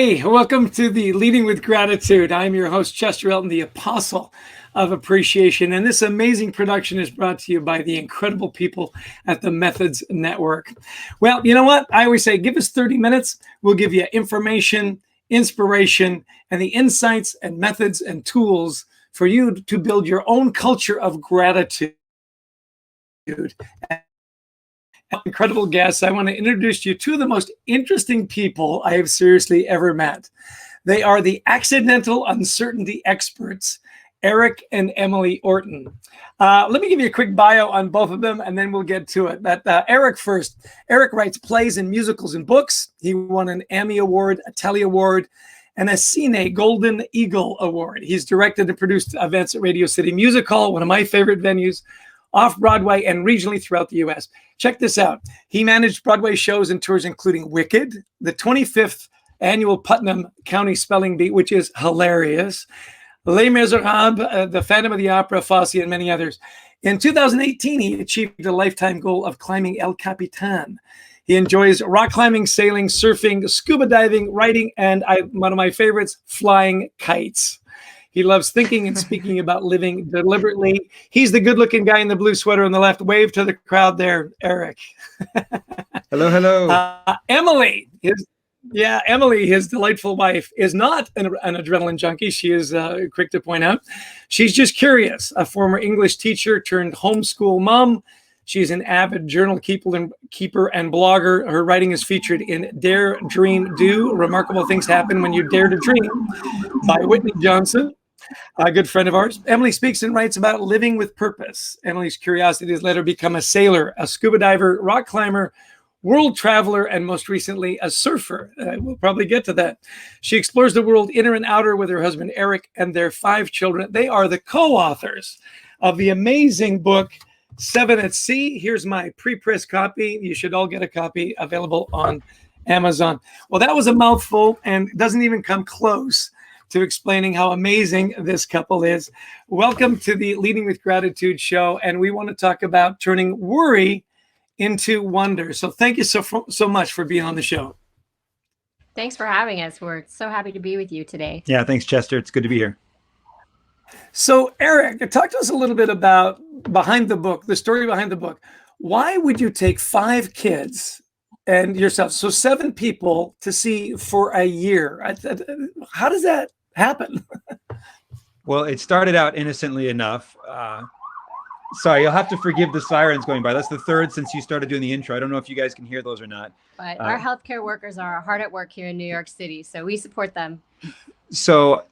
Hey, welcome to the Leading with Gratitude. I'm your host, Chester Elton, the Apostle of Appreciation. And this amazing production is brought to you by the incredible people at the Methods Network. Well, you know what? I always say, give us 30 minutes. We'll give you information, inspiration, and the insights and methods and tools for you to build your own culture of gratitude. Incredible guests. I want to introduce you to the most interesting people I have seriously ever met. They are the accidental uncertainty experts, Erik and Emily Orton. Let me give you a quick bio on both of them, and then we'll get to it. But Erik first. Erik writes plays and musicals and books. He won an Emmy Award, a Telly Award, and a Cine Golden Eagle Award. He's directed and produced events at Radio City Music Hall, one of my favorite venues, off-Broadway and regionally throughout the U.S. Check this out. He managed Broadway shows and tours including Wicked, the 25th annual Putnam County Spelling Bee, which is hilarious, Les Miserables, The Phantom of the Opera, Fosse, and many others. In 2018, he achieved a lifetime goal of climbing El Capitan. He enjoys rock climbing, sailing, surfing, scuba diving, writing, and one of my favorites, flying kites. He loves thinking and speaking about living deliberately. He's the good-looking guy in the blue sweater on the left. Wave to the crowd there, Erik. Hello, hello. Emily, his delightful wife, is not an adrenaline junkie. She is quick to point out. She's just curious. A former English teacher turned homeschool mom. She's an avid journal keeper and blogger. Her writing is featured in Dare, Dream, Do. Remarkable Things Happen When You Dare to Dream by Whitney Johnson, a good friend of ours. Emily speaks and writes about living with purpose. Emily's curiosity has let her become a sailor, a scuba diver, rock climber, world traveler, and most recently, a surfer. We'll probably get to that. She explores the world inner and outer with her husband, Erik, and their 5 children. They are the co-authors of the amazing book, 7 at Sea. Here's my pre-press copy. You should all get a copy, available on Amazon. Well, that was a mouthful and doesn't even come close to explaining how amazing this couple is. Welcome to the Leading with Gratitude show, and we want to talk about turning worry into wonder. So thank you so much for being on the show. Thanks for having us. We're so happy to be with you today. Yeah, thanks, Chester. It's good to be here. So, Erik, talk to us a little bit about behind the book, the story behind the book. Why would you take 5 kids and yourself, so 7 people, to sea for a year? How does that happen? Well, it started out innocently enough. Sorry, you'll have to forgive the sirens going by. That's the 3rd since you started doing the intro. I don't know if you guys can hear those or not. But our healthcare workers are hard at work here in New York City, so we support them. So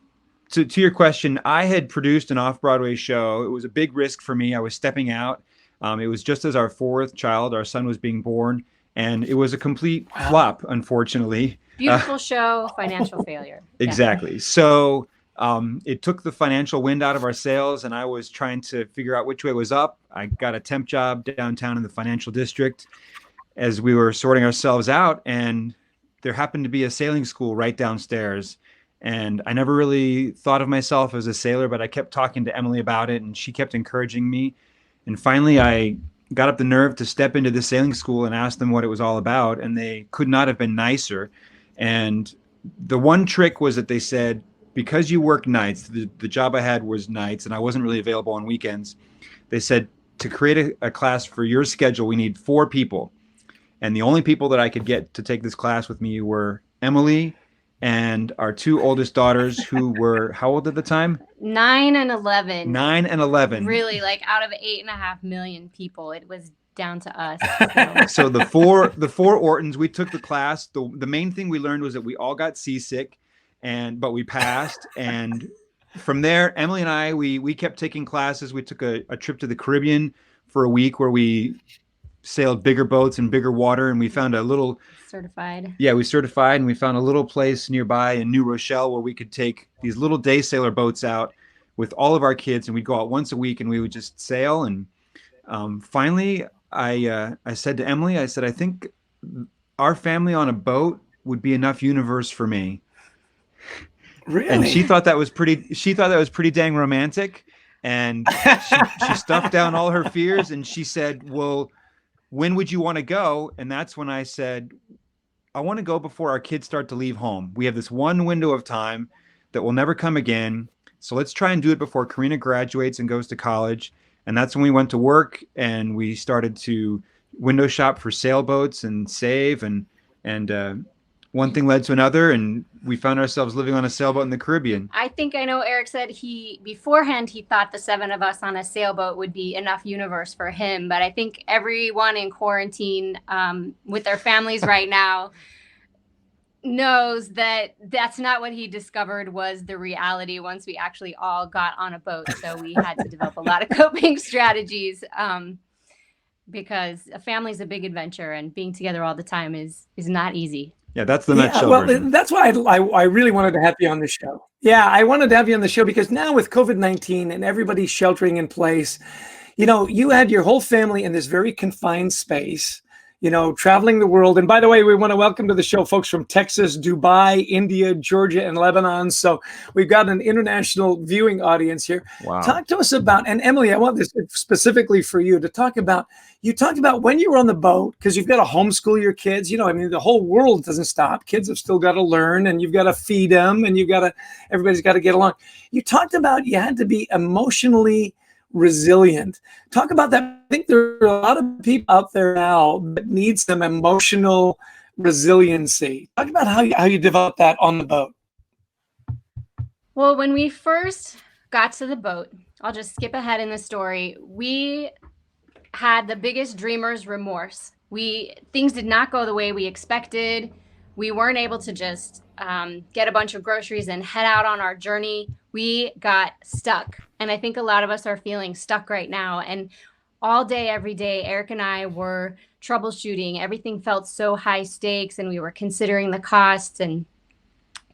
to your question, I had produced an off-Broadway show. It was a big risk for me. I was stepping out. It was just as our 4th child, our son, was being born. And it was a complete flop, unfortunately. Beautiful show, financial failure. Exactly. Yeah. So it took the financial wind out of our sails, and I was trying to figure out which way was up. I got a temp job downtown in the financial district as we were sorting ourselves out, and there happened to be a sailing school right downstairs. And I never really thought of myself as a sailor, but I kept talking to Emily about it, and she kept encouraging me. And finally, I got up the nerve to step into the sailing school and ask them what it was all about, and they could not have been nicer. And the one trick was that they said, because you work nights, the job I had was nights, and I wasn't really available on weekends. They said, to create a class for your schedule, we need 4 people. And the only people that I could get to take this class with me were Emily and our 2 oldest daughters, who were how old at the time? 9 and 11. 9 and 11. Really, like out of 8.5 million people, it was down to us. So the four Ortons, we took the class. The main thing we learned was that we all got seasick, but we passed. And from there, Emily and I, we kept taking classes. We took a trip to the Caribbean for a week where we sailed bigger boats in bigger water, and we found a little certified. Yeah, we certified, and we found a little place nearby in New Rochelle where we could take these little day sailor boats out with all of our kids, and we'd go out once a week and we would just sail. And finally, I said to Emily, I said, I think our family on a boat would be enough universe for me. Really? And she thought that was pretty dang romantic. And she stuffed down all her fears, and she said, well, when would you want to go? And that's when I said, I want to go before our kids start to leave home. We have this one window of time that will never come again. So let's try and do it before Karina graduates and goes to college. And that's when we went to work and we started to window shop for sailboats and save and one thing led to another, and we found ourselves living on a sailboat in the Caribbean. I think I know Erik said beforehand he thought the 7 of us on a sailboat would be enough universe for him. But I think everyone in quarantine with their families right now knows that that's not what he discovered was the reality once we actually all got on a boat. So we had to develop a lot of coping strategies because a family is a big adventure, and being together all the time is not easy. Yeah, that's the nutshell version. That's why I really wanted to have you on the show. Yeah, I wanted to have you on the show because now with COVID-19 and everybody sheltering in place, you had your whole family in this very confined space, traveling the world. And by the way, we want to welcome to the show folks from Texas, Dubai, India, Georgia, and Lebanon. So we've got an international viewing audience here. Wow. Talk to us about, and Emily, I want this specifically for you to talk about, you talked about when you were on the boat, because you've got to homeschool your kids. The whole world doesn't stop. Kids have still got to learn, and you've got to feed them, and everybody's got to get along. You talked about you had to be emotionally resilient. Talk about that. I think there are a lot of people out there now that need some emotional resiliency. Talk about how you develop that on the boat. Well, when we first got to the boat, I'll just skip ahead in the story. We had the biggest dreamer's remorse. Things did not go the way we expected. We weren't able to just get a bunch of groceries and head out on our journey. We got stuck. And I think a lot of us are feeling stuck right now. And all day, every day, Erik and I were troubleshooting. Everything felt so high stakes, and we were considering the costs and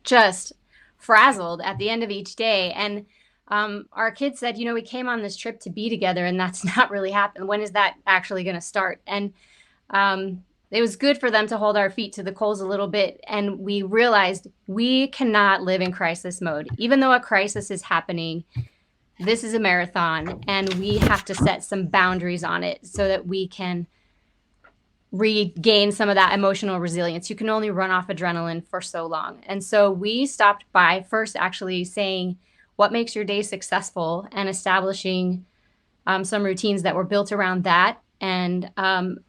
just frazzled at the end of each day. And our kids said, we came on this trip to be together, and that's not really happened. When is that actually going to start? And it was good for them to hold our feet to the coals a little bit. And we realized we cannot live in crisis mode. Even though a crisis is happening, this is a marathon, and we have to set some boundaries on it so that we can regain some of that emotional resilience. You can only run off adrenaline for so long. And so we stopped by first actually saying, what makes your day successful, and establishing some routines that were built around that. And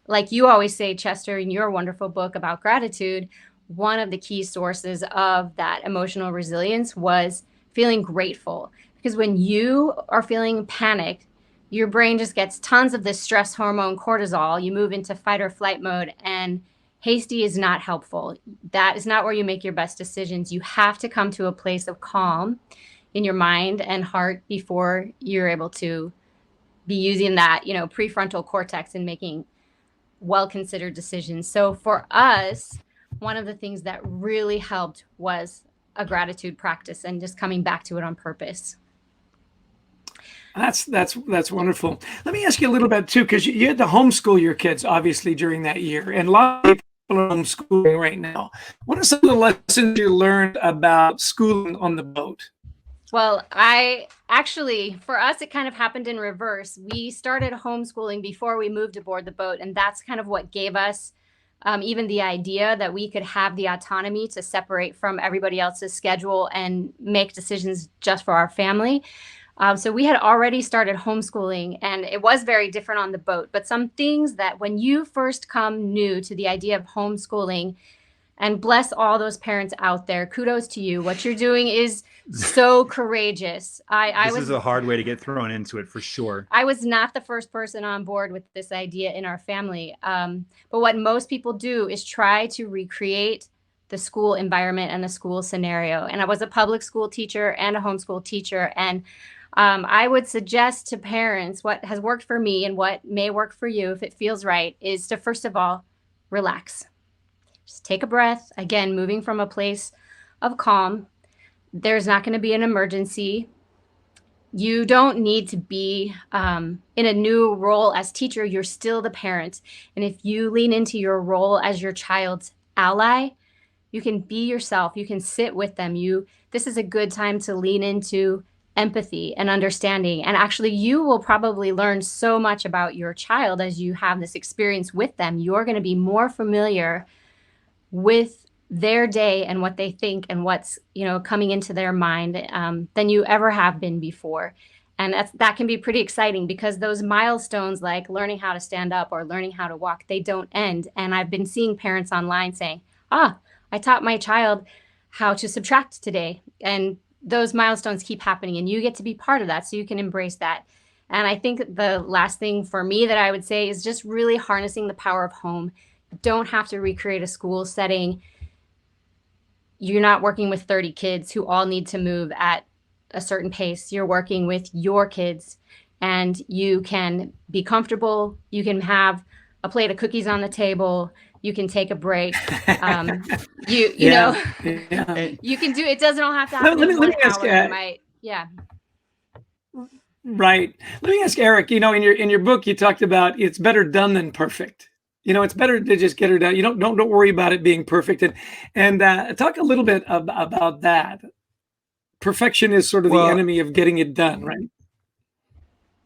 like you always say, Chester, in your wonderful book about gratitude, one of the key sources of that emotional resilience was feeling grateful. Because when you are feeling panicked, your brain just gets tons of this stress hormone, cortisol. You move into fight or flight mode, and hasty is not helpful. That is not where you make your best decisions. You have to come to a place of calm in your mind and heart before you're able to be using that, prefrontal cortex and making well-considered decisions. So for us, one of the things that really helped was a gratitude practice and just coming back to it on purpose. That's wonderful. Let me ask you a little bit too, because you had to homeschool your kids obviously during that year, and a lot of people are homeschooling right now. What are some of the lessons you learned about schooling on the boat? Well, for us, it kind of happened in reverse. We started homeschooling before we moved aboard the boat, and that's kind of what gave us even the idea that we could have the autonomy to separate from everybody else's schedule and make decisions just for our family. So we had already started homeschooling, and it was very different on the boat. But some things that when you first come new to the idea of homeschooling, and bless all those parents out there, kudos to you. What you're doing is so courageous. This is a hard way to get thrown into it, for sure. I was not the first person on board with this idea in our family. But what most people do is try to recreate the school environment and the school scenario. And I was a public school teacher and a homeschool teacher. And I would suggest to parents what has worked for me and what may work for you, if it feels right, is to first of all, relax. Just take a breath. Again, moving from a place of calm. There's not going to be an emergency. You don't need to be in a new role as teacher. You're still the parent. And if you lean into your role as your child's ally, you can be yourself. You can sit with them. This is a good time to lean into empathy and understanding. And actually, you will probably learn so much about your child as you have this experience with them. You're going to be more familiar with their day and what they think and what's, coming into their mind, than you ever have been before. And that can be pretty exciting, because those milestones, like learning how to stand up or learning how to walk, they don't end. And I've been seeing parents online saying, I taught my child how to subtract today. And those milestones keep happening, and you get to be part of that, so you can embrace that. And I think the last thing for me that I would say is just really harnessing the power of home. You don't have to recreate a school setting. You're not working with 30 kids who all need to move at a certain pace. You're working with your kids, and you can be comfortable. You can have a plate of cookies on the table. You can take a break. You know, you can do, it doesn't all have to happen in 1 hour. Right. Let me ask Erik, in your book, you talked about it's better done than perfect. It's better to just get her done. You don't worry about it being perfect. And talk a little bit about that. Perfection is sort of the enemy of getting it done, right?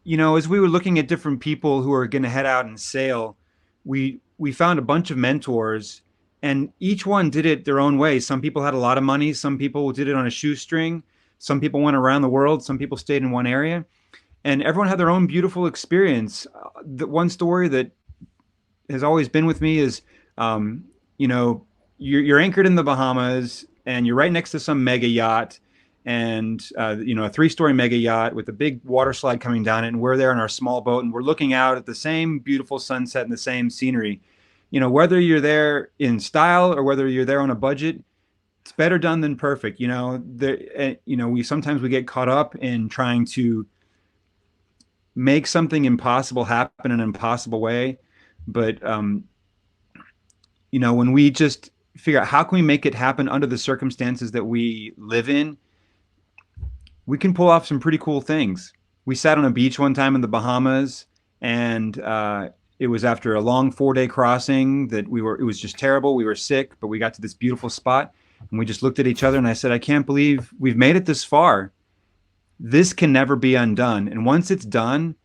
As we were looking at different people who are going to head out and sail, we found a bunch of mentors, and each one did it their own way. Some people had a lot of money. Some people did it on a shoestring. Some people went around the world. Some people stayed in one area, and everyone had their own beautiful experience. The one story that has always been with me is, you're anchored in the Bahamas, and you're right next to some mega yacht, and a 3-story mega yacht with a big water slide coming down it, and we're there in our small boat, and we're looking out at the same beautiful sunset and the same scenery. Whether you're there in style or whether you're there on a budget, it's better done than perfect. We sometimes get caught up in trying to make something impossible happen in an impossible way. But, when we just figure out how can we make it happen under the circumstances that we live in, we can pull off some pretty cool things. We sat on a beach one time in the Bahamas, and it was after a long 4-day crossing that it was just terrible. We were sick, but we got to this beautiful spot, and we just looked at each other, and I said, I can't believe we've made it this far. This can never be undone. And once it's done,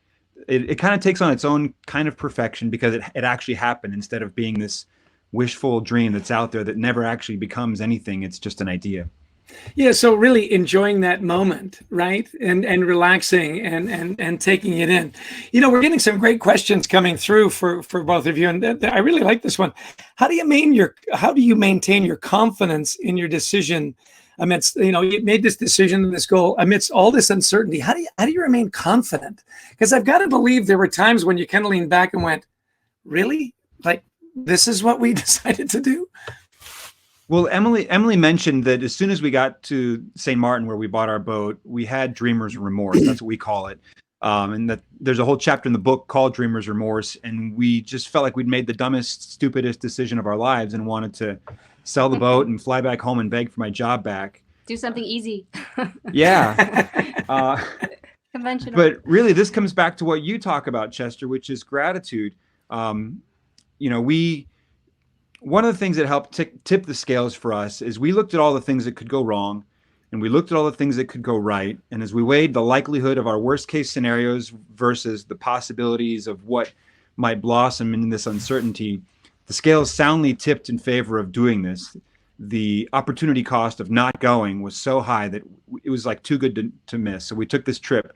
it kind of takes on its own kind of perfection, because it actually happened, instead of being this wishful dream that's out there that never actually becomes anything. It's just an idea. Yeah, so really enjoying that moment, right? And relaxing and taking it in. We're getting some great questions coming through for both of you, and I really like this one. How do you maintain your confidence in your decision amidst, you made this decision and this goal amidst all this uncertainty? How do you remain confident? Because I've got to believe there were times when you kind of leaned back and went, really? Like, this is what we decided to do? Well, Emily mentioned that as soon as we got to St. Martin, where we bought our boat, we had dreamer's remorse. That's what we call it. And that there's a whole chapter in the book called Dreamer's Remorse. And we just felt like we'd made the dumbest, stupidest decision of our lives, and wanted to sell the boat and fly back home and beg for my job back. Do something easy. Yeah. Conventional. But really, this comes back to what you talk about, Chester, which is gratitude. One of the things that helped tip the scales for us is we looked at all the things that could go wrong, and we looked at all the things that could go right. And as we weighed the likelihood of our worst case scenarios versus the possibilities of what might blossom in this uncertainty, the scales soundly tipped in favor of doing this. The opportunity cost of not going was so high that it was like too good to miss. So we took this trip.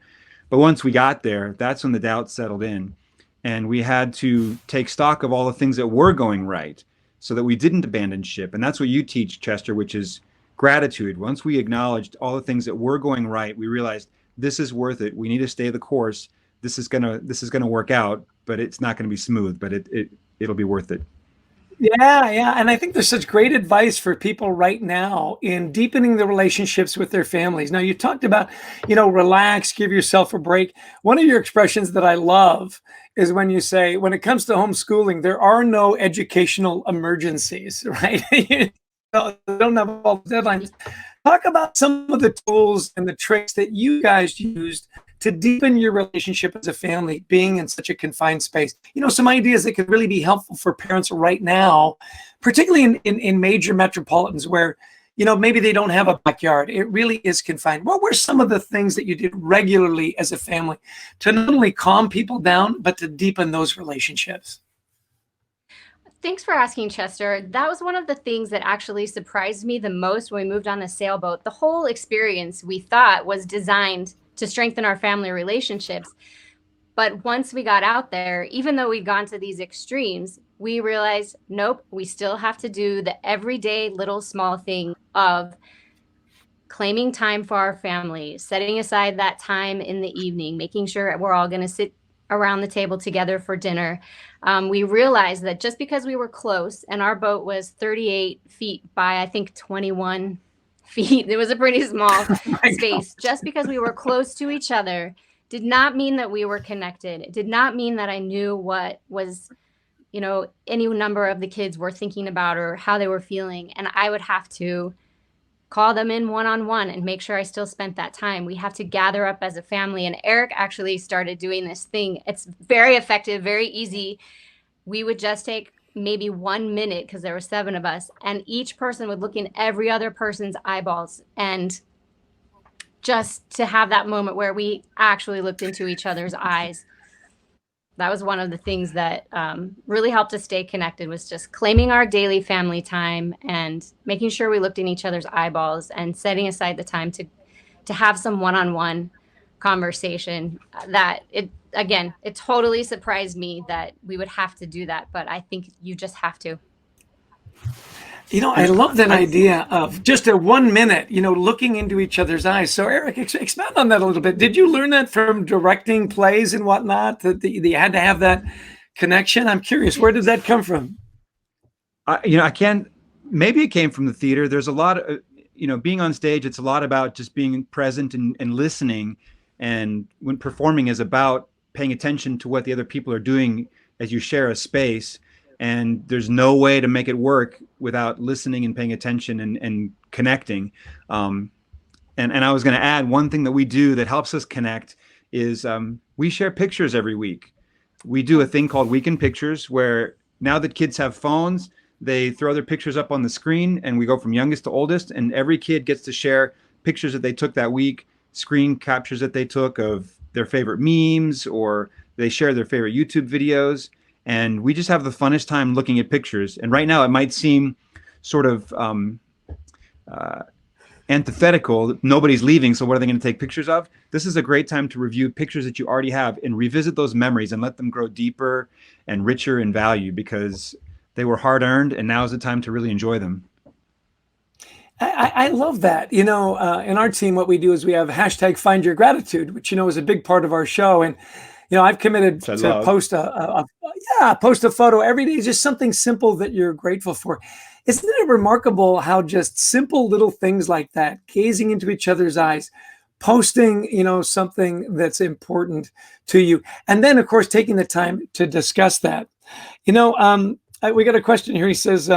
But once we got there, that's when the doubt settled in. And we had to take stock of all the things that were going right, so that we didn't abandon ship. And that's what you teach, Chester, which is gratitude. Once we acknowledged all the things that were going right, we realized this is worth it. We need to stay the course. This is gonna work out, but it's not gonna be smooth, but it'll be worth it. Yeah. And I think there's such great advice for people right now in deepening the relationships with their families. Now, you talked about, relax, give yourself a break. One of your expressions that I love is when you say, when it comes to homeschooling, there are no educational emergencies, right? You don't have all the deadlines. Talk about some of the tools and the tricks that you guys used to deepen your relationship as a family, being in such a confined space. Some ideas that could really be helpful for parents right now, particularly in major metropolitans where, maybe they don't have a backyard. It really is confined. What were some of the things that you did regularly as a family to not only calm people down, but to deepen those relationships? Thanks for asking, Chester. That was one of the things that actually surprised me the most when we moved on the sailboat. The whole experience we thought was designed to strengthen our family relationships. But once we got out there, even though we'd gone to these extremes, we realized, nope, we still have to do the everyday little small thing of claiming time for our family, setting aside that time in the evening, making sure we're all going to sit around the table together for dinner. We realized that just because we were close, and our boat was 38 feet by, I think, 21 feet, it was a pretty small space. Just because we were close to each other did not mean that we were connected. It did not mean that I knew what was, any number of the kids were thinking about or how they were feeling. And I would have to call them in one-on-one and make sure I still spent that time. We have to gather up as a family. And Erik actually started doing this thing. It's very effective, very easy. We would just take maybe 1 minute, because there were 7 of us, and each person would look in every other person's eyeballs, and just to have that moment where we actually looked into each other's eyes. That was one of the things that really helped us stay connected, was just claiming our daily family time and making sure we looked in each other's eyeballs and setting aside the time to have some one-on-one conversation. That it totally surprised me that we would have to do that, but I think you just have to. I love that idea of just a 1 minute, looking into each other's eyes. So, Erik, expand on that a little bit. Did you learn that from directing plays and whatnot, that you had to have that connection? I'm curious, where did that come from? I can't, maybe it came from the theater. There's a lot of, being on stage, it's a lot about just being present and listening. And when performing is about paying attention to what the other people are doing as you share a space. And there's no way to make it work without listening and paying attention and connecting. And I was going to add, one thing that we do that helps us connect is we share pictures every week. We do a thing called Weekend Pictures, where now that kids have phones, they throw their pictures up on the screen, and we go from youngest to oldest, and every kid gets to share pictures that they took that week, screen captures that they took of their favorite memes, or they share their favorite YouTube videos. And we just have the funnest time looking at pictures. And right now it might seem sort of antithetical. Nobody's leaving, so what are they going to take pictures of? This is a great time to review pictures that you already have and revisit those memories and let them grow deeper and richer in value, because they were hard-earned, and now is the time to really enjoy them. I love that. In our team, what we do is we have hashtag Find Your Gratitude, which, is a big part of our show. And I've committed to post a photo every day, just something simple that you're grateful for. Isn't it remarkable how just simple little things like that, gazing into each other's eyes, posting, something that's important to you, and then, of course, taking the time to discuss that. We got a question here. He says,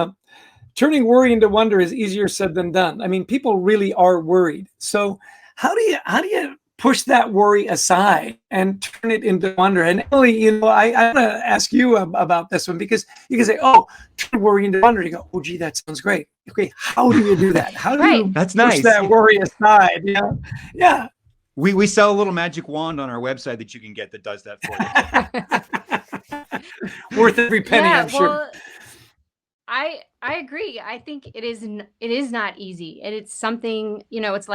turning worry into wonder is easier said than done. I mean, people really are worried. So how do you push that worry aside and turn it into wonder? And Emily, I want to ask you about this one, because you can say, oh, turn worry into wonder. You go, oh, gee, that sounds great. Okay, how do you do that? How do you push that worry aside? Yeah. We sell a little magic wand on our website that you can get that does that for you. Worth every penny, I'm sure. I agree. I think it is not easy. And it's something, it's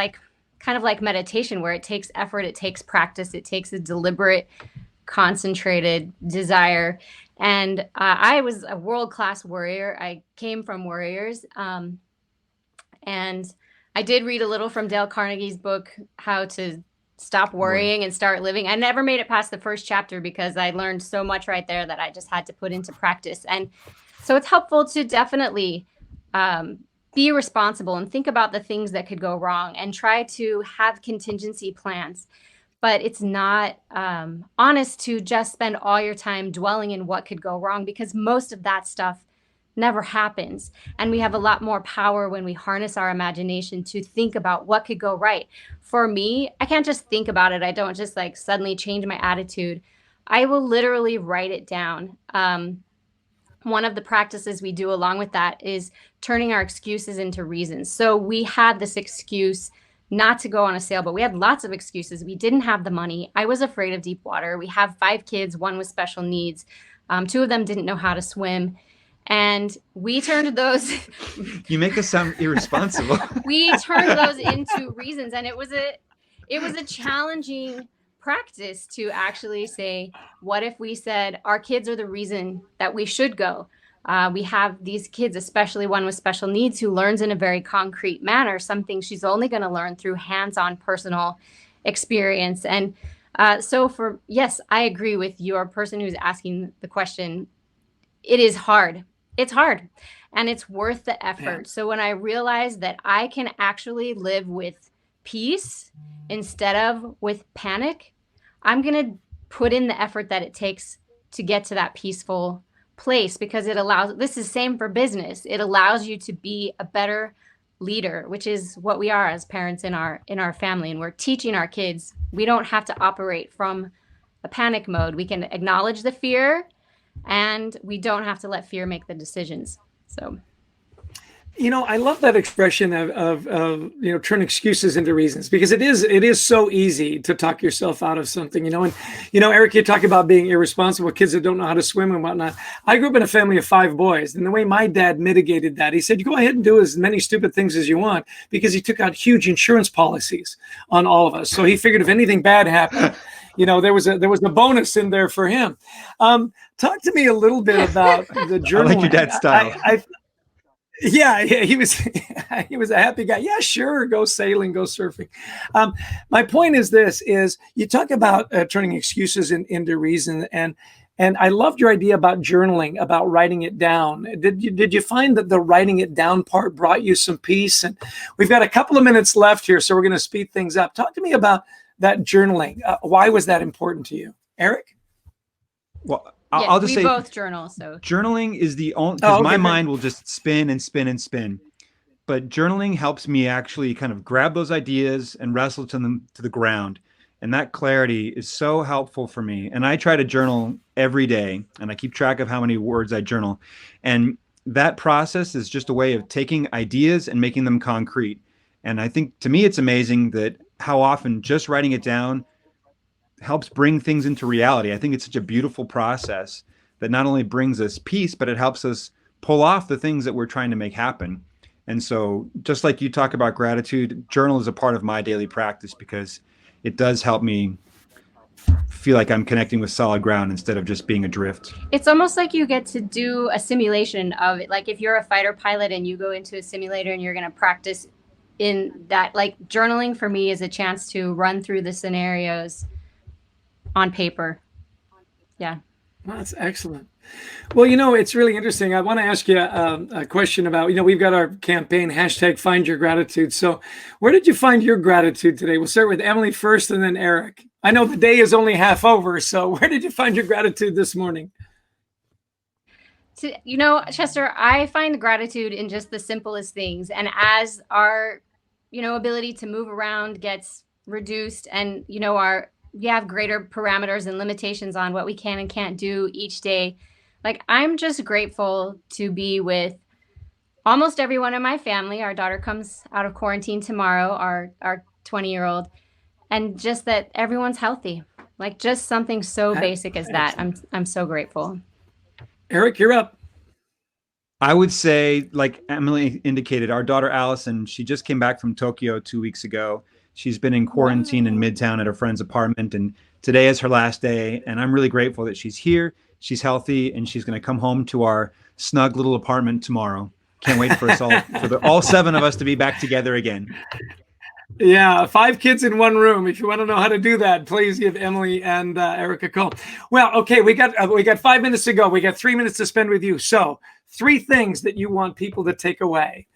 kind of like meditation, where it takes effort, it takes practice, it takes a deliberate, concentrated desire. And I was a world-class worrier. I came from Warriors. And I did read a little from Dale Carnegie's book, How to Stop Worrying and Start Living. I never made it past the first chapter because I learned so much right there that I just had to put into practice. And so it's helpful to definitely be responsible and think about the things that could go wrong and try to have contingency plans. But it's not honest to just spend all your time dwelling in what could go wrong, because most of that stuff never happens. And we have a lot more power when we harness our imagination to think about what could go right. For me, I can't just think about it. I don't just suddenly change my attitude. I will literally write it down. One of the practices we do along with that is turning our excuses into reasons. So we had this excuse not to go on a sailboat. We had lots of excuses. We didn't have the money. I was afraid of deep water. We have 5 kids, 1 with special needs. 2 of them didn't know how to swim. And we turned those You make us sound irresponsible. we turned those into reasons, and it was a challenging practice to actually say, what if we said our kids are the reason that we should go? We have these kids, especially one with special needs, who learns in a very concrete manner, something she's only going to learn through hands-on personal experience. And yes, I agree with your person who's asking the question. It is hard. It's hard, and it's worth the effort. Yeah. So when I realized that I can actually live with peace instead of with panic, I'm going to put in the effort that it takes to get to that peaceful place, because this is same for business. It allows you to be a better leader, which is what we are as parents in our family. And we're teaching our kids, we don't have to operate from a panic mode. We can acknowledge the fear, and we don't have to let fear make the decisions. So, I love that expression of turn excuses into reasons, because it is so easy to talk yourself out of something, and Erik, you talk about being irresponsible, kids that don't know how to swim and whatnot. I grew up in a family of 5 boys, and the way my dad mitigated that, he said, you go ahead and do as many stupid things as you want, because he took out huge insurance policies on all of us. So he figured if anything bad happened, there was a bonus in there for him. Talk to me a little bit about the journaling. I like your dad's style. Yeah, he was a happy guy. Yeah, sure, go sailing, go surfing. My point is you talk about turning excuses into reason, and I loved your idea about journaling, about writing it down. Did you find that the writing it down part brought you some peace? And we've got a couple of minutes left here, so we're going to speed things up. Talk to me about that journaling. Why was that important to you, Erik? Well, I'll just say both journal. So journaling is the only, because my mind will just spin and spin and spin. But journaling helps me actually kind of grab those ideas and wrestle them to the ground. And that clarity is so helpful for me. And I try to journal every day, and I keep track of how many words I journal. And that process is just a way of taking ideas and making them concrete. And I think, to me, it's amazing that how often just writing it down helps bring things into reality. I think it's such a beautiful process that not only brings us peace, but it helps us pull off the things that we're trying to make happen. And so just like you talk about gratitude, journal is a part of my daily practice, because it does help me feel like I'm connecting with solid ground instead of just being adrift. It's almost like you get to do a simulation of it. Like if you're a fighter pilot and you go into a simulator and you're going to practice in that, like journaling for me is a chance to run through the scenarios on paper. Yeah. Well, that's excellent. Well, it's really interesting. I want to ask you a question about, we've got our campaign, #FindYourGratitude. So where did you find your gratitude today? We'll start with Emily first and then Erik. I know the day is only half over. So where did you find your gratitude this morning? Chester, I find gratitude in just the simplest things. And as our, ability to move around gets reduced, and, we have greater parameters and limitations on what we can and can't do each day. Like, I'm just grateful to be with almost everyone in my family. Our daughter comes out of quarantine tomorrow, our 20-year-old, and just that everyone's healthy. Like, just something so basic as that. I'm so grateful. Erik, you're up. I would say, like Emily indicated, our daughter Allison, she just came back from Tokyo 2 weeks ago. She's been in quarantine in Midtown at her friend's apartment, and today is her last day. And I'm really grateful that she's here, she's healthy, and she's going to come home to our snug little apartment tomorrow. Can't wait for us all, all 7 of us to be back together again. Yeah, 5 kids in one room. If you want to know how to do that, please give Emily and Erik a call. Well, okay, we got 5 minutes to go. We got 3 minutes to spend with you. So 3 things that you want people to take away.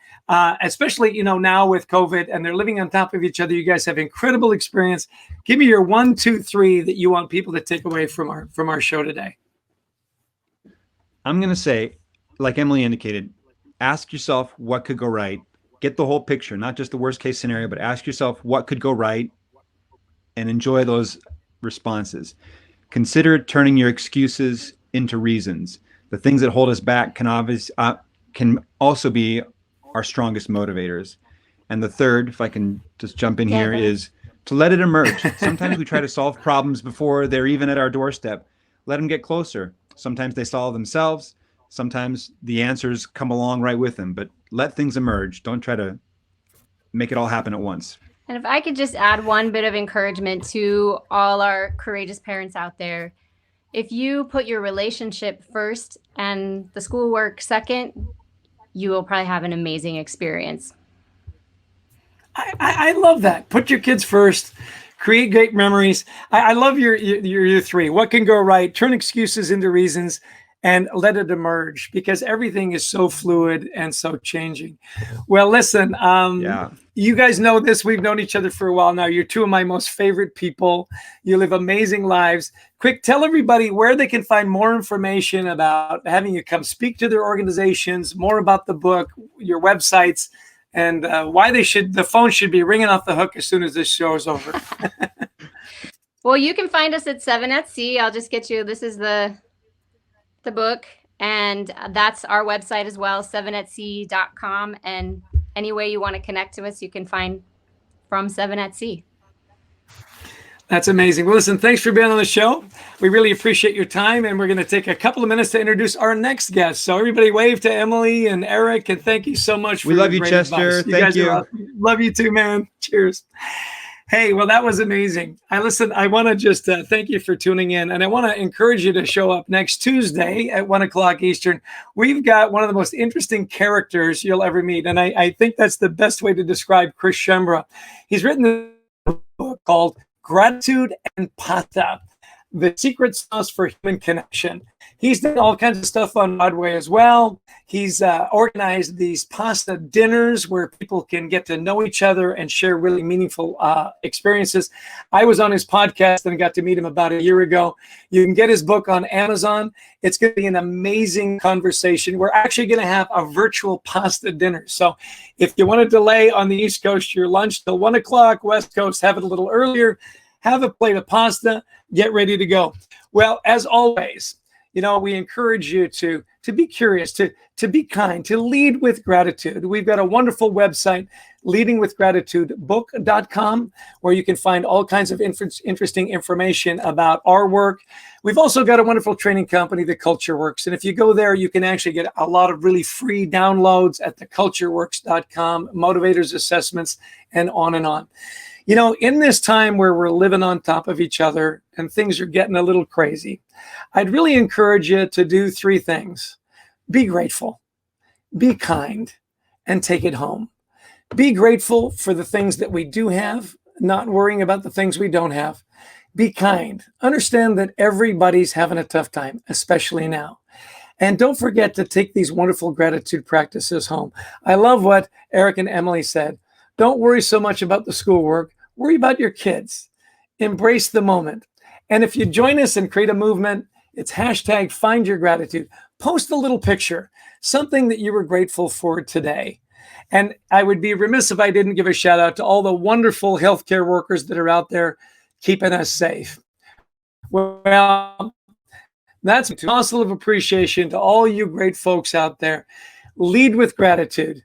Especially, now with COVID and they're living on top of each other. You guys have incredible experience. Give me your 1, 2, 3 that you want people to take away from our show today. I'm going to say, like Emily indicated, ask yourself what could go right. Get the whole picture, not just the worst case scenario, but ask yourself what could go right and enjoy those responses. Consider turning your excuses into reasons. The things that hold us back can also be our strongest motivators. And the third, if I can just jump in here, is to let it emerge. Sometimes we try to solve problems before they're even at our doorstep. Let them get closer. Sometimes they solve themselves. sometimes the answers come along right with them, but let things emerge. Don't try to make it all happen at once. And if I could just add one bit of encouragement to all our courageous parents out there, if you put your relationship first and the schoolwork second, you will probably have an amazing experience. I love that. Put your kids first. Create great memories. I love your three. What can go right? Turn excuses into reasons and let it emerge, because everything is so fluid and so changing. Well, listen, you guys know this. We've known each other for a while now. You're two of my most favorite people. You live amazing lives. Quick, tell everybody where they can find more information about having you come speak to their organizations, more about the book, your websites, and why the phone should be ringing off the hook as soon as this show is over. Well, you can find us at 7 at Sea. I'll just get you, this is the book, and that's our website as well, 7atsea.com. And any way you want to connect to us, you can find from 7 at Sea. That's amazing. Well, listen, thanks for being on the show. We really appreciate your time, and we're going to take a couple of minutes to introduce our next guest. So everybody wave to Emily and Erik, and thank you so much. We love you, Chester. Thank you. Awesome. Love you too, man. Cheers. Hey, well, that was amazing. I want to just thank you for tuning in, and I want to encourage you to show up next Tuesday at 1 o'clock Eastern. We've got one of the most interesting characters you'll ever meet, and I think that's the best way to describe Chris Schembra. He's written a book called Gratitude and Pasta, the secret sauce for human connection. He's done all kinds of stuff on Broadway as well. He's organized these pasta dinners where people can get to know each other and share really meaningful experiences. I was on his podcast and got to meet him about a year ago. You can get his book on Amazon. It's going to be an amazing conversation. We're actually going to have a virtual pasta dinner. So if you want to delay on the East Coast your lunch till 1 o'clock, West Coast, have it a little earlier. Have a plate of pasta. Get ready to go. Well, as always, we encourage you to be curious, to be kind, to lead with gratitude. We've got a wonderful website, leadingwithgratitudebook.com, where you can find all kinds of interesting information about our work. We've also got a wonderful training company, The Culture Works. And if you go there, you can actually get a lot of really free downloads at thecultureworks.com, motivators, assessments, and on and on. In this time where we're living on top of each other and things are getting a little crazy, I'd really encourage you to do three things. Be grateful, be kind, and take it home. Be grateful for the things that we do have, not worrying about the things we don't have. Be kind. Understand that everybody's having a tough time, especially now. And don't forget to take these wonderful gratitude practices home. I love what Erik and Emily said. Don't worry so much about the schoolwork. Worry about your kids. Embrace the moment. And if you join us and create a movement, it's hashtag Find Your Gratitude. Post a little picture, something that you were grateful for today. And I would be remiss if I didn't give a shout out to all the wonderful healthcare workers that are out there keeping us safe. Well, that's a muscle of appreciation to all you great folks out there. Lead with gratitude.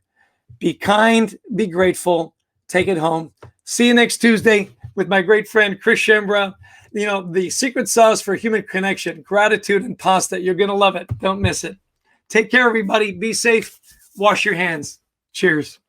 Be kind, be grateful, take it home. See you next Tuesday with my great friend, Chris Schembra. The secret sauce for human connection, gratitude and pasta. You're going to love it. Don't miss it. Take care, everybody. Be safe. Wash your hands. Cheers.